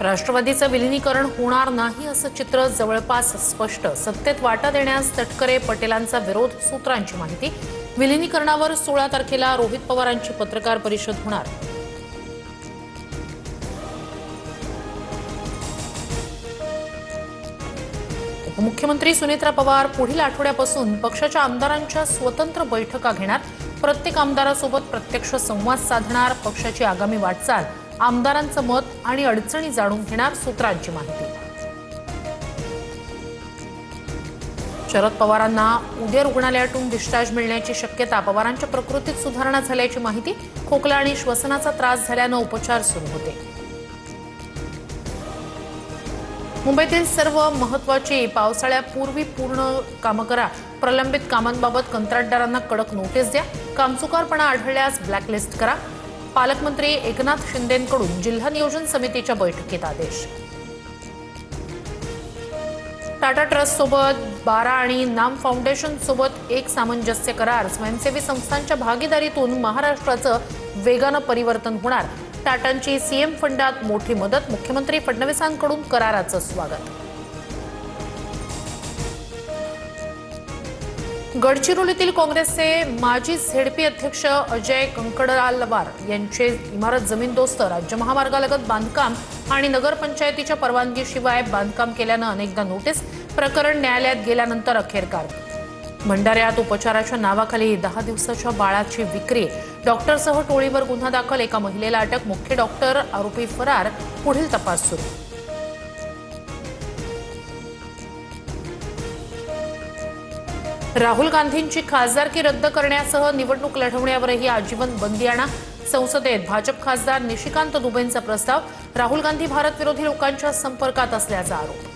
राष्ट्रवादीचं विलीनीकरण होणार नाही असं चित्र जवळपास स्पष्ट। सत्तेत वाटा देण्यास तटकरे पटेलांचा विरोध, सूत्रांची माहिती। विलीनीकरणावर 16 तारखेला रोहित पवारांची पत्रकार परिषद होणार। उपमुख्यमंत्री सुनेत्रा पवार पुढील आठवड्यापासून पक्षाच्या आमदारांच्या स्वतंत्र बैठका घेणार। प्रत्येक आमदारासोबत प्रत्यक्ष संवाद साधणार। पक्षाची आगामी वाटचाल, आमदारांचं मत आणि अडचणी जाणून घेणार, सूत्रांची माहिती। शरद पवारांना उद्या रुग्णालयातून डिस्चार्ज मिळण्याची शक्यता। पवारांच्या प्रकृतीत सुधारणा झाल्याची माहिती। खोकला आणि श्वसनाचा त्रास झाल्यानं उपचार सुरू होते। मुंबईतील सर्व महत्त्वाची पावसाळ्यापूर्वी पूर्ण कामं करा। प्रलंबित कामांबाबत कंत्राटदारांना कडक नोटीस द्या। कामचुकारपणा आढळल्यास ब्लॅकलिस्ट करा। पालकमंत्री एकनाथ शिंदेंकडून जिल्हा नियोजन समितीच्या बैठकीत आदेश। टाटा ट्रस्ट सोबत 12 आणि नाम फाउंडेशन सोबत एक सामंजस्य करार। स्वयंसेवी संस्थांच्या भागीदारीतून महाराष्ट्राचं वेगानं परिवर्तन होणार। टाटांची सीएम फंडात मोठी मदत। मुख्यमंत्री फडणवीसांकडून कराराचं स्वागत। गडचिरोलीतील काँग्रेसचे माजी झेडपी अध्यक्ष अजय कंकडलावार यांचे इमारत जमीनदोस्त। राज्य महामार्गालगत बांधकाम आणि नगरपंचायतीच्या परवानगीशिवाय बांधकाम केल्यानं अनेकदा नोटीस। प्रकरण न्यायालयात गेल्यानंतर अखेर कारवाई। भंडाऱ्यात उपचाराच्या नावाखाली 10 दिवसाच्या बाळाची विक्री। डॉक्टरसह टोळीवर गुन्हा दाखल। एका महिलेला अटक। मुख्य डॉक्टर, आरोपी फरार। पुढील तपास सुरू। राहुल गांधींची खासदारकी रद्द करण्यासह निवडणूक लढवण्यावरही आजीवन बंदी आणा। संसदेत भाजप खासदार निशिकांत दुबेंचा प्रस्ताव। राहुल गांधी भारत विरोधी लोकांच्या संपर्कात असल्याचा आरोप।